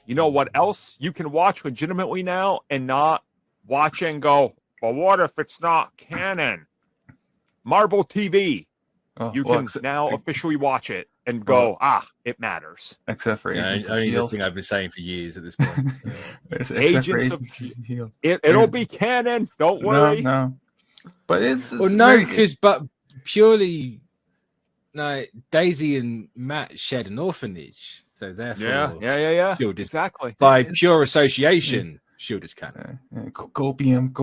you know what else you can watch legitimately now and not watch and go, well, what if it's not canon? Marvel TV. You can now officially watch it and go, it matters. Except for Agents of only S.H.I.E.L.D. the thing I've been saying for years at this point. Agents of S.H.I.E.L.D. It'll be canon. Don't worry. No. But it's but purely, no. Daisy and Matt shared an orphanage, so therefore, yeah. S.H.I.E.L.D. is exactly by pure association. S.H.I.E.L.D. is canon. Copium.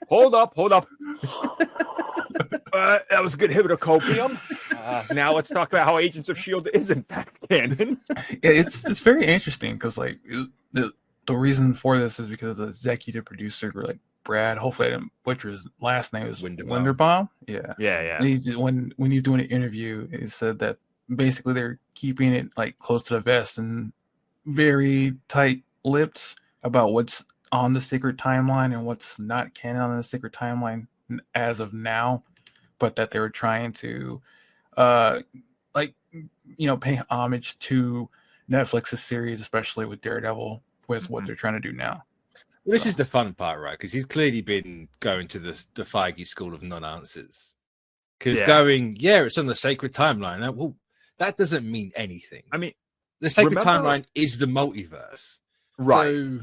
Hold up. That was a good hit of copium. Now let's talk about how Agents of S.H.I.E.L.D. is in fact canon. It's very interesting because like the reason for this is because the executive producer, like Brad, hopefully I didn't butcher his last name, is Winderbaum. Yeah. And when you're doing an interview, he said that basically they're keeping it like close to the vest and very tight-lipped about what's on the Secret Timeline and what's not canon on the Secret Timeline as of now, but that they were trying to pay homage to Netflix's series, especially with Daredevil, with what they're trying to do now. This is the fun part, right? Because he's clearly been going to the Feige school of non-answers. Because it's on the Sacred Timeline. Well, that doesn't mean anything. I mean, the Sacred Timeline is the multiverse. Right. So,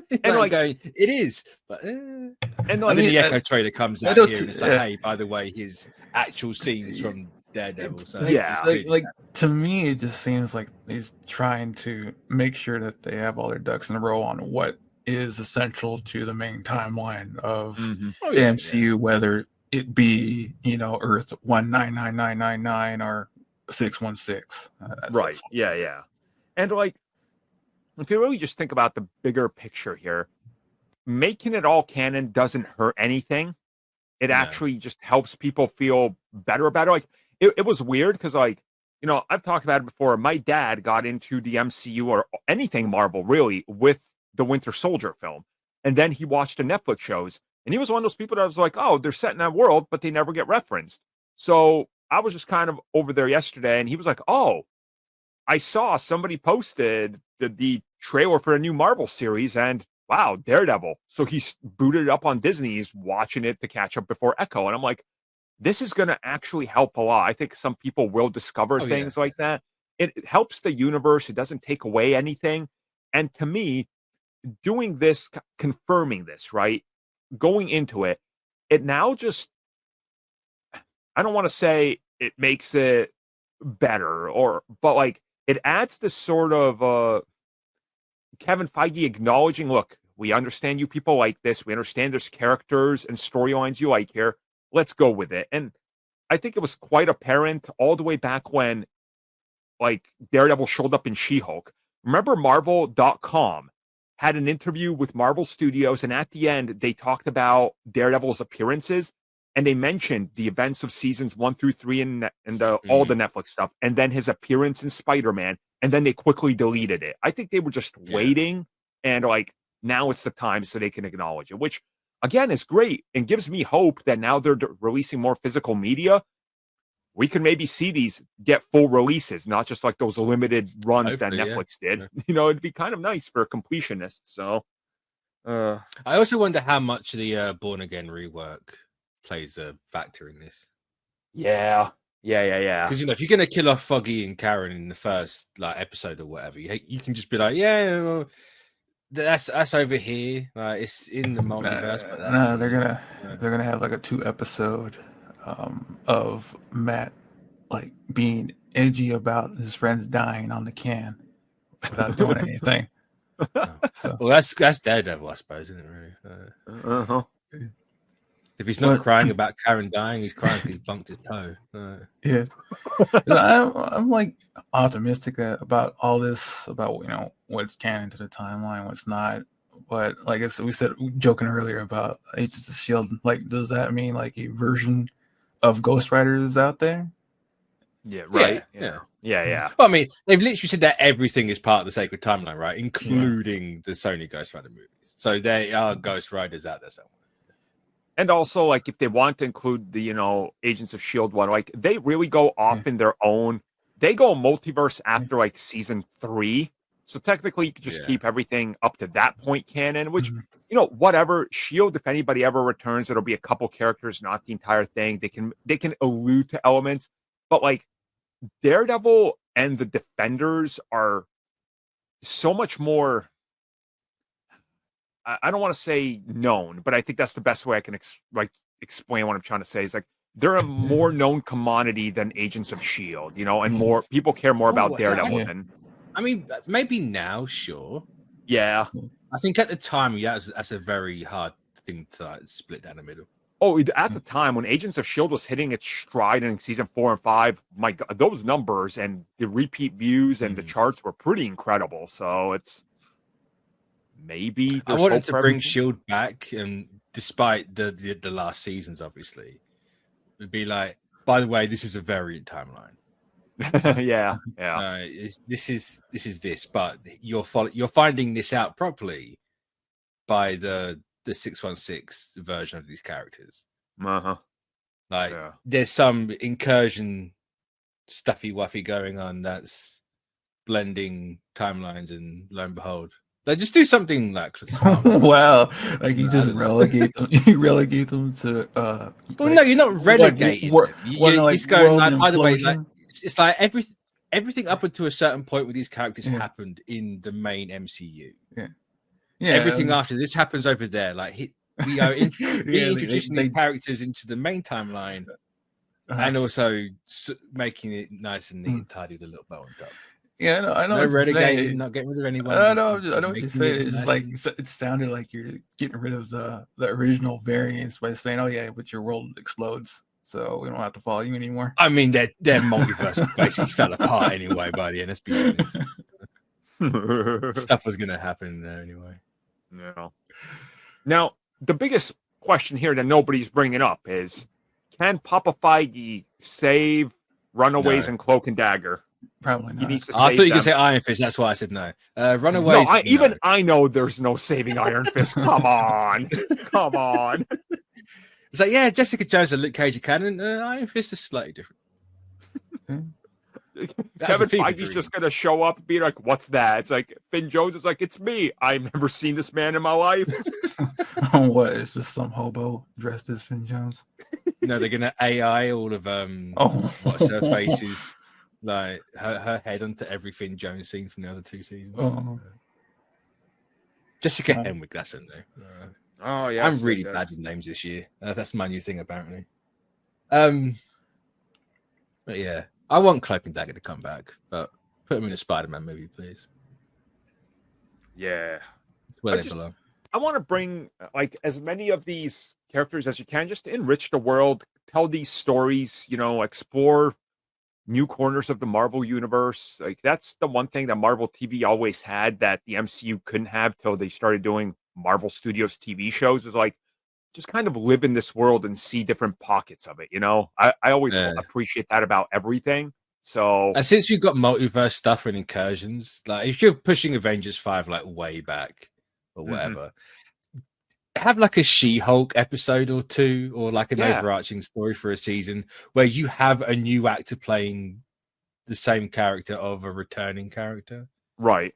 it is. But, and the Echo trailer comes out here and it's like, hey, by the way, his actual scenes from Daredevil. So to me, it just seems like he's trying to make sure that they have all their ducks in a row on what is essential to the main timeline of the MCU, whether it be Earth 199999 or 616. Right. Yeah. And like, if you really just think about the bigger picture here, making it all canon doesn't hurt anything. It actually just helps people feel better about it. Like, it was weird because, like, I've talked about it before. My dad got into the MCU or anything Marvel, really, with the Winter Soldier film. And then he watched the Netflix shows. And he was one of those people that was like, oh, they're set in that world, but they never get referenced. So I was just kind of over there yesterday, and he was like, oh, I saw somebody posted the trailer for a new Marvel series, and wow, Daredevil. So he booted it up on Disney. He's watching it to catch up before Echo. And I'm like, this is going to actually help a lot. I think some people will discover things like that. It helps the universe. It doesn't take away anything. And to me, doing this, confirming this, right, going into it, it now just, I don't want to say it makes it better, but like, it adds this sort of Kevin Feige acknowledging, look, we understand you people like this. We understand there's characters and storylines you like here. Let's go with it. And I think it was quite apparent all the way back when, like, Daredevil showed up in She-Hulk. Remember Marvel.com had an interview with Marvel Studios, and at the end, they talked about Daredevil's appearances, and they mentioned the events of seasons 1 through 3 and all the Netflix stuff, and then his appearance in Spider-Man, and then they quickly deleted it. I think they were just waiting, and like, now it's the time so they can acknowledge it, which, again, is great and gives me hope that now they're releasing more physical media. We can maybe see these get full releases, not just like those limited runs that Netflix did. Yeah. It'd be kind of nice for completionists. So, I also wonder how much the Born Again rework plays a factor in this. Yeah. Because if you're gonna kill off Foggy and Karen in the first episode or whatever, you can just be like, well, that's over here. It's in the multiverse. But that's they're gonna have like a 2-episode of Matt like being edgy about his friends dying on the can without doing anything. Well, that's Daredevil, I suppose, isn't it? Really? If he's not crying about Karen dying, he's crying because he bumped his toe. Yeah, I'm like optimistic about all this, about what's canon to the timeline, what's not. But like we said, joking earlier about Agents of S.H.I.E.L.D., like, does that mean like a version of Ghost Rider is out there? Yeah, right. Yeah. Well, I mean, they've literally said that everything is part of the Sacred Timeline, right? Including the Sony Ghost Rider movies. So there are Ghost Riders out there somewhere. And also, like, if they want to include the, Agents of S.H.I.E.L.D. one, like, they really go off in their own they go multiverse after like season 3. So technically, you could just keep everything up to that point canon, which, whatever. Shield, if anybody ever returns, it'll be a couple characters, not the entire thing. They can allude to elements, but like Daredevil and the Defenders are so much more. I don't want to say known, but I think that's the best way I can explain what I'm trying to say. Is like they're a more known commodity than Agents of Shield, and more people care more about Daredevil than. I mean, maybe now, sure. Yeah. I think at the time, that's a very hard thing to split down the middle. Oh, at the time when Agents of S.H.I.E.L.D. was hitting its stride in season 4 and 5, my God, those numbers and the repeat views and the charts were pretty incredible. So it's maybe I wanted to bring S.H.I.E.L.D. back, and despite the last seasons, obviously, it'd be like, by the way, this is a variant timeline. yeah. This is this, but you're finding this out properly by the 616 version of these characters. There's some incursion stuffy wuffy going on that's blending timelines, and lo and behold, they just do something like wow, like you just relegate them. You relegate them to. Well, no, you're not relegating them. It's going like, by the way, like. It's like everything up until a certain point where these characters happened in the main MCU. Everything after this happens over there. Like we are introducing these characters into the main timeline, and also making it nice and neat and tidy with a little bow on top. Yeah, I know. No renegading, not getting rid of anyone. I know what you're saying. It's just like it sounded like you're getting rid of the original variants by saying, "Oh yeah, but your world explodes." So we don't have to follow you anymore. I mean, their multiverse basically fell apart anyway by the end. Let's be honest. Stuff was going to happen there anyway. Yeah. Now, the biggest question here that nobody's bringing up is, can Papa Feige save Runaways and Cloak and Dagger? Probably not. He needs to I thought you could say Iron Fist. That's why I said no. Runaways. No, I know there's no saving Iron Fist. Come on. Come on. It's like, yeah, Jessica Jones and Luke Cage are canon. Iron Fist is slightly different. Kevin Feige's just going to show up and be like, what's that? It's like, Finn Jones is like, it's me. I've never seen this man in my life. What? It's just some hobo dressed as Finn Jones? No, they're going to AI all of what's her faces, like her head onto every Finn Jones scene from the other 2 seasons. Jessica Henwick, that's her name. Oh yeah, I'm really bad with names this year. That's my new thing, apparently. But yeah, I want Cloak and Dagger to come back, but put them in a Spider-Man movie, please. Yeah, it's where they belong. I want to bring like as many of these characters as you can, just to enrich the world, tell these stories, explore new corners of the Marvel universe. Like that's the one thing that Marvel TV always had that the MCU couldn't have till they started doing Marvel Studios TV shows, is like just kind of live in this world and see different pockets of it. I always appreciate that about everything. So, and since we've got multiverse stuff and incursions, like if you're pushing Avengers 5 like way back or whatever, have like a She-Hulk episode or 2, or like an overarching story for a season where you have a new actor playing the same character of a returning character. Right.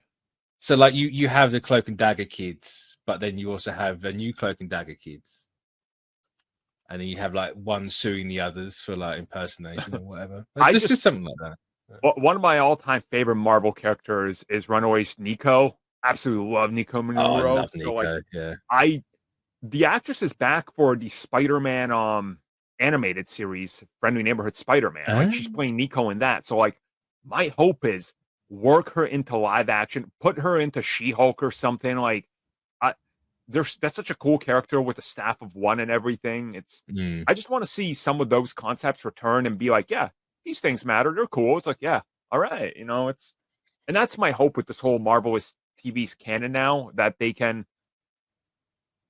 So like you have the Cloak and Dagger kids, but then you also have a new Cloak and Dagger kids. And then you have like one suing the others for like impersonation or whatever. Just something like that. One of my all-time favorite Marvel characters is Runaways Nico. Absolutely love Nico Manuro. Oh, I love Nico, the actress is back for the Spider-Man animated series, Friendly Neighborhood Spider-Man. Like she's playing Nico in that. So like my hope is work her into live action, put her into She-Hulk or something. Like that's such a cool character with a staff of one and everything. I just want to see some of those concepts return and be like, yeah, these things matter. They're cool. It's like, yeah, all right. And that's my hope with this whole Marvelous TV's canon now, that they can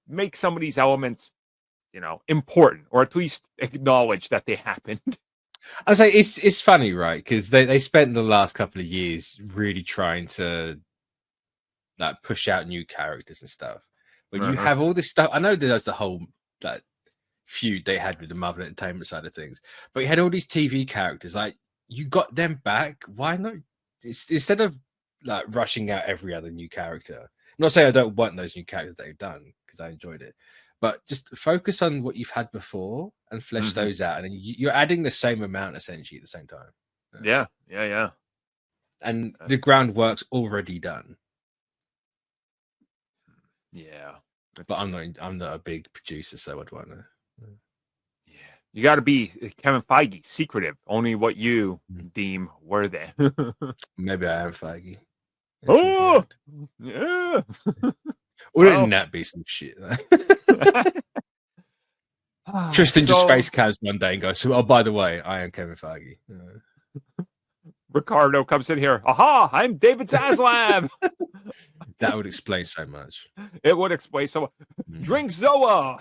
make some of these elements, important, or at least acknowledge that they happened. I say it's funny, right? Because they spent the last couple of years really trying to like push out new characters and stuff. When you have all this stuff, I know there's the whole feud they had with the Marvel Entertainment side of things, but you had all these TV characters. Like you got them back. Why not? Instead of like rushing out every other new character. I'm not saying I don't want those new characters that they've done because I enjoyed it, but just focus on what you've had before and flesh those out, and then you're adding the same amount essentially at the same time. Yeah. And the groundwork's already done. Yeah, but I'm not a big producer, so I'd want to. Yeah, you got to be Kevin Feige, secretive. Only what you deem worthy. Maybe I am Feige. Oh, yeah. Wouldn't that be some shit? Tristan just face cams one day and goes, "Oh, by the way, I am Kevin Feige." Ricardo comes in here. Aha! I'm David Zaslav. That would explain so much. It would explain so much. Drink Zoa.